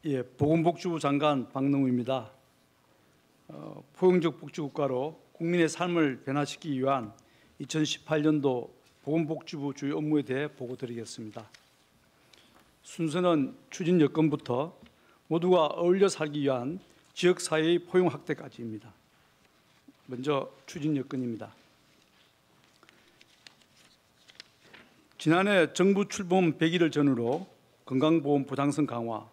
예, 보건복지부 장관 박능우입니다. 포용적 복지국가로 국민의 삶을 변화시키기 위한 2018년도 보건복지부 주요 업무에 대해 보고드리겠습니다. 순서는 추진 여건부터 모두가 어울려 살기 위한 지역사회의 포용 확대까지입니다. 먼저 추진 여건입니다. 지난해 정부 출범 100일을 전후로 건강보험 보장성 강화,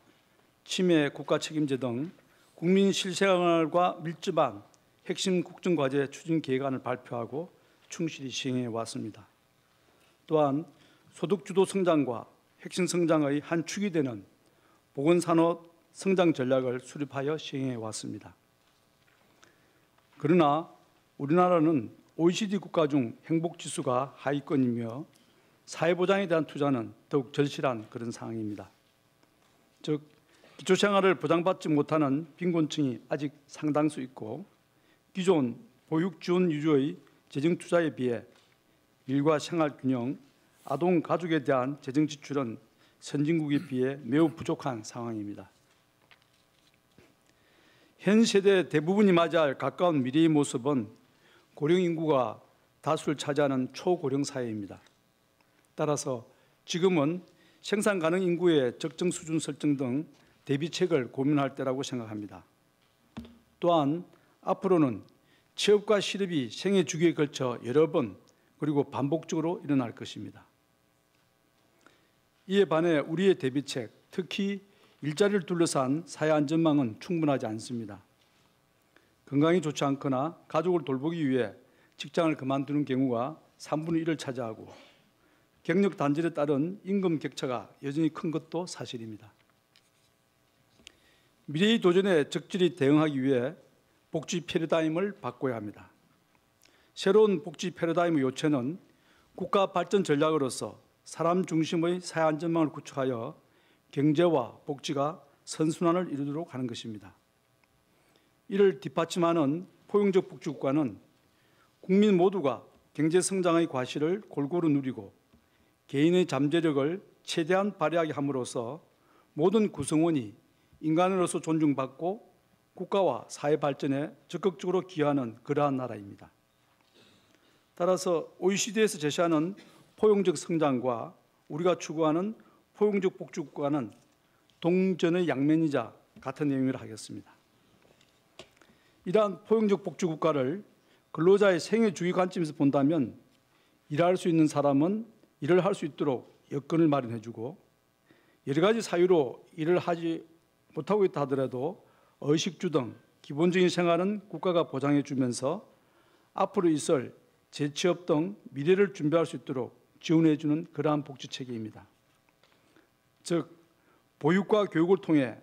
치매 국가 책임제 등 국민 실생활과 밀접한 핵심 국정과제 추진 계획안을 발표하고 충실히 시행해 왔습니다. 또한 소득주도 성장과 핵심 성장의 한 축이 되는 보건산업 성장 전략을 수립하여 시행해 왔습니다. 그러나 우리나라는 OECD 국가 중 행복지수가 하위권이며 사회보장에 대한 투자는 더욱 절실한 그런 상황입니다. 즉, 기초생활을 보장받지 못하는 빈곤층이 아직 상당수 있고 기존 보육지원 위주의 재정투자에 비해 일과 생활균형, 아동, 가족에 대한 재정지출은 선진국에 비해 매우 부족한 상황입니다. 현 세대 대부분이 맞이할 가까운 미래의 모습은 고령인구가 다수를 차지하는 초고령 사회입니다. 따라서 지금은 생산 가능 인구의 적정 수준 설정 등 대비책을 고민할 때라고 생각합니다. 또한 앞으로는 취업과 실업이 생애 주기에 걸쳐 여러 번 그리고 반복적으로 일어날 것입니다. 이에 반해 우리의 대비책, 특히 일자리를 둘러싼 사회 안전망은 충분하지 않습니다. 건강이 좋지 않거나 가족을 돌보기 위해 직장을 그만두는 경우가 3분의 1을 차지하고 경력 단절에 따른 임금 격차가 여전히 큰 것도 사실입니다. 미래의 도전에 적절히 대응하기 위해 복지 패러다임을 바꿔야 합니다. 새로운 복지 패러다임의 요체는 국가 발전 전략으로서 사람 중심의 사회 안전망을 구축하여 경제와 복지가 선순환을 이루도록 하는 것입니다. 이를 뒷받침하는 포용적 복지국가는 국민 모두가 경제 성장의 과실을 골고루 누리고 개인의 잠재력을 최대한 발휘하게 함으로써 모든 구성원이 인간으로서 존중받고 국가와 사회 발전에 적극적으로 기여하는 그러한 나라입니다. 따라서 OECD에서 제시하는 포용적 성장과 우리가 추구하는 포용적 복지국가는 동전의 양면이자 같은 내용을 하겠습니다. 이러한 포용적 복지국가를 근로자의 생애 주기 관점에서 본다면 일할 수 있는 사람은 일을 할 수 있도록 여건을 마련해주고 여러 가지 사유로 일을 하지 못하고 있다 하더라도 의식주 등 기본적인 생활은 국가가 보장해주면서 앞으로 있을 재취업 등 미래를 준비할 수 있도록 지원해주는 그러한 복지체계입니다. 즉, 보육과 교육을 통해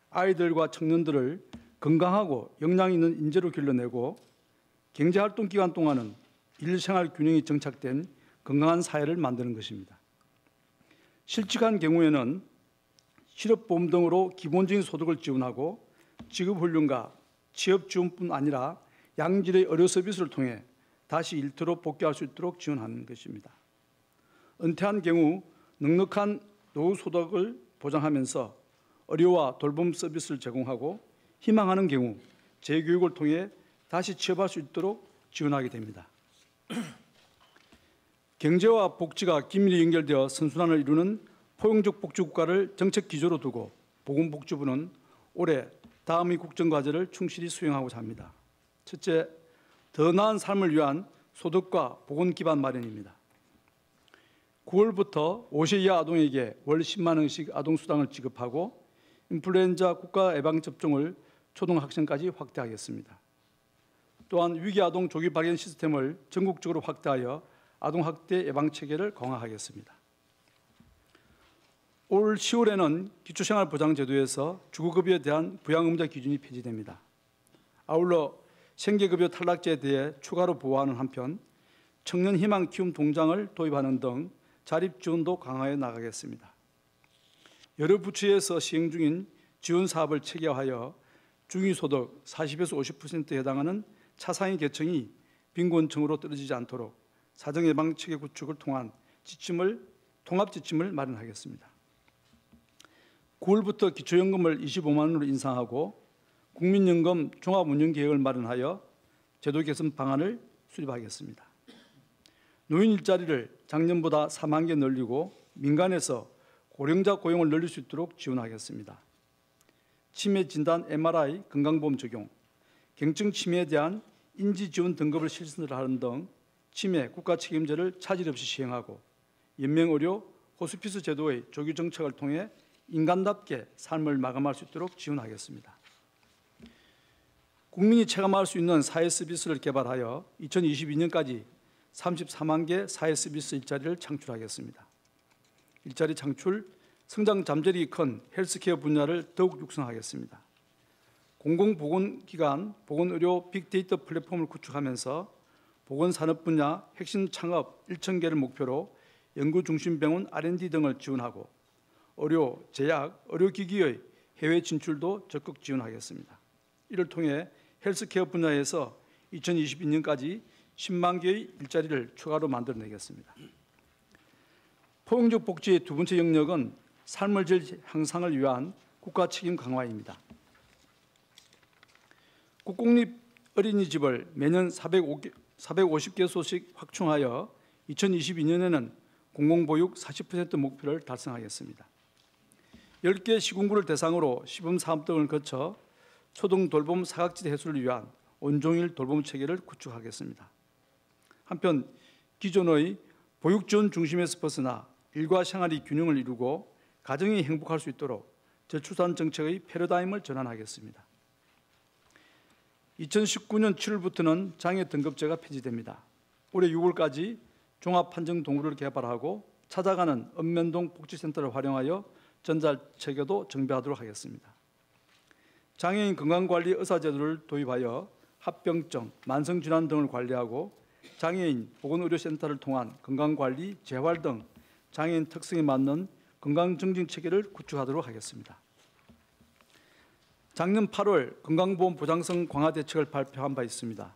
아이들과 청년들을 건강하고 역량 있는 인재로 길러내고 경제활동 기간 동안은 일생활 균형이 정착된 건강한 사회를 만드는 것입니다. 실직한 경우에는 실업보험 등으로 기본적인 소득을 지원하고 직업훈련과 취업지원뿐 아니라 양질의 의료 서비스를 통해 다시 일터로 복귀할 수 있도록 지원하는 것입니다. 은퇴한 경우 넉넉한 노후 소득을 보장하면서 의료와 돌봄 서비스를 제공하고 희망하는 경우 재교육을 통해 다시 취업할 수 있도록 지원하게 됩니다. 경제와 복지가 긴밀히 연결되어 선순환을 이루는 포용적 복지국가를 정책 기조로 두고 보건복지부는 올해 다음의 국정과제를 충실히 수행하고자 합니다. 첫째, 더 나은 삶을 위한 소득과 보건 기반 마련입니다. 9월부터 5세 이하 아동에게 월 10만 원씩 아동수당을 지급하고 인플루엔자 국가 예방접종을 초등학생까지 확대하겠습니다. 또한 위기아동 조기 발견 시스템을 전국적으로 확대하여 아동학대 예방체계를 강화하겠습니다. 올 10월에는 기초생활보장제도에서 주거급여에 대한 부양의무자 기준이 폐지됩니다. 아울러 생계급여 탈락자에 대해 추가로 보호하는 한편 청년희망 키움 동장을 도입하는 등 자립지원도 강화해 나가겠습니다. 여러 부처에서 시행 중인 지원사업을 체계화하여 중위소득 40에서 50%에 해당하는 차상위 계층이 빈곤층으로 떨어지지 않도록 사정예방체계 구축을 통한 통합지침을 마련하겠습니다. 9월부터 기초연금을 25만 원으로 인상하고 국민연금 종합운영계획을 마련하여 제도 개선 방안을 수립하겠습니다. 노인 일자리를 작년보다 4만 개 늘리고 민간에서 고령자 고용을 늘릴 수 있도록 지원하겠습니다. 치매 진단 MRI 건강보험 적용, 경증 치매에 대한 인지지원 등급을 실시하는 등 치매 국가 책임제를 차질 없이 시행하고 연명의료 호스피스 제도의 조기 정책을 통해 인간답게 삶을 마감할 수 있도록 지원하겠습니다. 국민이 체감할 수 있는 사회 서비스를 개발하여 2022년까지 34만 개 사회 서비스 일자리를 창출하겠습니다. 일자리 창출, 성장 잠재력이 큰 헬스케어 분야를 더욱 육성하겠습니다. 공공보건기관, 보건의료 빅데이터 플랫폼을 구축하면서 보건산업 분야 핵심 창업 1,000개를 목표로 연구중심병원 R&D 등을 지원하고 의료, 제약, 의료기기의 해외 진출도 적극 지원하겠습니다. 이를 통해 헬스케어 분야에서 2022년까지 10만 개의 일자리를 추가로 만들어내겠습니다. 포용적 복지의 두 번째 영역은 삶의 질 향상을 위한 국가 책임 강화입니다. 국공립 어린이집을 매년 450개소씩 확충하여 2022년에는 공공보육 40% 목표를 달성하겠습니다. 10개 시군구를 대상으로 시범사업 등을 거쳐 초등 돌봄 사각지대 해소를 위한 온종일 돌봄 체계를 구축하겠습니다. 한편 기존의 보육 지원 중심에서 벗어나 일과 생활이 균형을 이루고 가정이 행복할 수 있도록 저출산 정책의 패러다임을 전환하겠습니다. 2019년 7월부터는 장애 등급제가 폐지됩니다. 올해 6월까지 종합판정동굴을 개발하고 찾아가는 읍면동 복지센터를 활용하여 전자체계도 정비하도록 하겠습니다. 장애인 건강관리 의사제도를 도입하여 합병증, 만성질환 등을 관리하고 장애인 보건의료센터를 통한 건강관리, 재활 등 장애인 특성에 맞는 건강증진체계를 구축하도록 하겠습니다. 작년 8월 건강보험 보장성 강화 대책을 발표한 바 있습니다.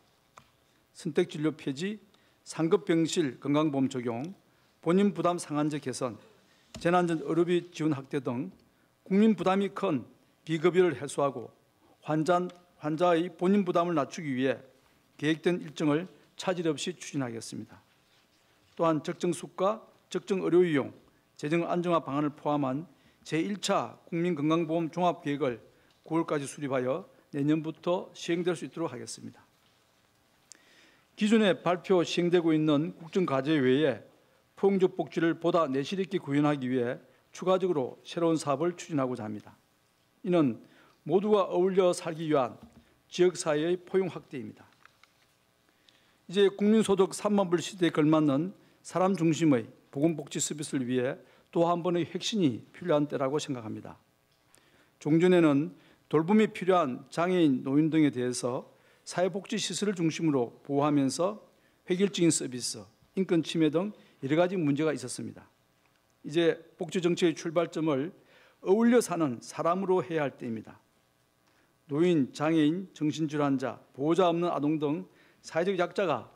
선택진료 폐지, 상급병실 건강보험 적용, 본인 부담 상한제 개선, 재난전 의료비 지원 확대 등 국민 부담이 큰 비급여를 해소하고 환자의 본인 부담을 낮추기 위해 계획된 일정을 차질 없이 추진하겠습니다. 또한 적정 수가, 적정 의료 이용, 재정 안정화 방안을 포함한 제1차 국민건강보험 종합계획을 9월까지 수립하여 내년부터 시행될 수 있도록 하겠습니다. 기존에 발표 시행되고 있는 국정과제 외에 포용적 복지를 보다 내실 있게 구현하기 위해 추가적으로 새로운 사업을 추진하고자 합니다. 이는 모두가 어울려 살기 위한 지역사회의 포용 확대입니다. 이제 국민소득 3만 불 시대에 걸맞는 사람 중심의 보건복지 서비스를 위해 또 한 번의 혁신이 필요한 때라고 생각합니다. 종전에는 돌봄이 필요한 장애인, 노인 등에 대해서 사회복지시설을 중심으로 보호하면서 획일적인 서비스, 인권 침해 등 여러 가지 문제가 있었습니다. 이제 복지정책의 출발점을 어울려 사는 사람으로 해야 할 때입니다. 노인, 장애인, 정신질환자, 보호자 없는 아동 등 사회적 약자가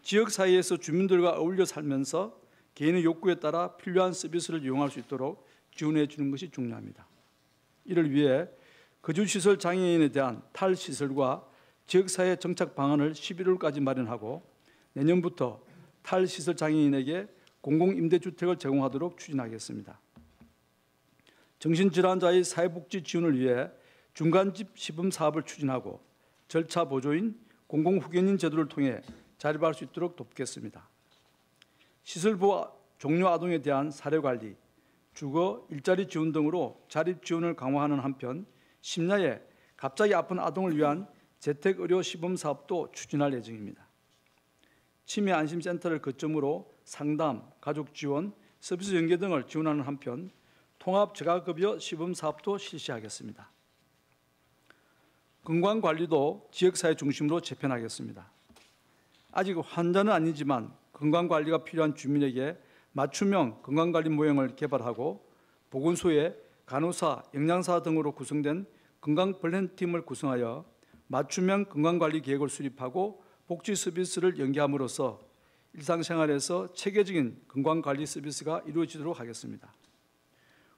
지역사회에서 주민들과 어울려 살면서 개인의 욕구에 따라 필요한 서비스를 이용할 수 있도록 지원해 주는 것이 중요합니다. 이를 위해 거주시설 장애인에 대한 탈시설과 지역사회 정착 방안을 11월까지 마련하고 내년부터 탈시설 장애인에게 공공임대주택을 제공하도록 추진하겠습니다. 정신질환자의 사회복지 지원을 위해 중간집 시범사업을 추진하고 절차 보조인 공공후견인 제도를 통해 자립할 수 있도록 돕겠습니다. 시설부 종료 아동에 대한 사례관리, 주거, 일자리 지원 등으로 자립 지원을 강화하는 한편 심야에 갑자기 아픈 아동을 위한 재택의료 시범사업도 추진할 예정입니다. 치매 안심센터를 거점으로 상담, 가족 지원, 서비스 연계 등을 지원하는 한편 통합 재가급여 시범사업도 실시하겠습니다. 건강관리도 지역사회 중심으로 재편하겠습니다. 아직 환자는 아니지만 건강관리가 필요한 주민에게 맞춤형 건강관리 모형을 개발하고 보건소에 간호사, 영양사 등으로 구성된 건강플랜팀을 구성하여 맞춤형 건강관리 계획을 수립하고 복지 서비스를 연계함으로써 일상생활에서 체계적인 건강관리 서비스가 이루어지도록 하겠습니다.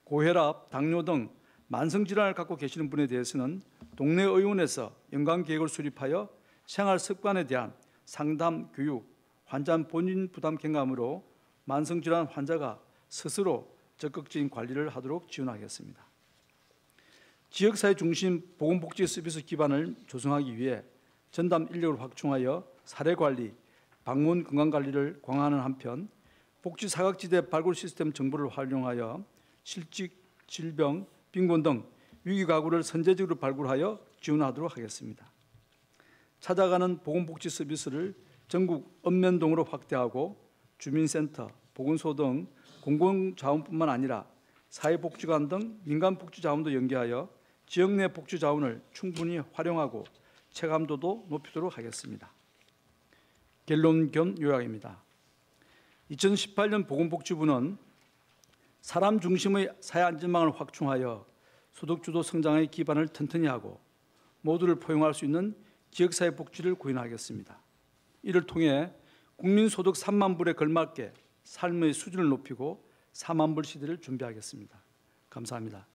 고혈압, 당뇨 등 만성질환을 갖고 계시는 분에 대해서는 동네 의원에서 연간 계획을 수립하여 생활 습관에 대한 상담, 교육, 환자 본인 부담 경감으로 만성질환 환자가 스스로 적극적인 관리를 하도록 지원하겠습니다. 지역사회 중심 보건복지 서비스 기반을 조성하기 위해 전담 인력을 확충하여 사례관리, 방문 건강관리를 강화하는 한편 복지 사각지대 발굴 시스템 정보를 활용하여 실직, 질병, 빈곤 등 위기 가구를 선제적으로 발굴하여 지원하도록 하겠습니다. 찾아가는 보건복지 서비스를 전국 읍면동으로 확대하고 주민센터, 보건소 등 공공자원뿐만 아니라 사회복지관 등 민간복지자원도 연계하여 지역 내 복지자원을 충분히 활용하고 체감도도 높이도록 하겠습니다. 결론 겸 요약입니다. 2018년 보건복지부는 사람 중심의 사회안전망을 확충하여 소득주도 성장의 기반을 튼튼히 하고 모두를 포용할 수 있는 지역사회 복지를 구현하겠습니다. 이를 통해 국민소득 3만 불에 걸맞게 삶의 수준을 높이고 4만 불 시대를 준비하겠습니다. 감사합니다.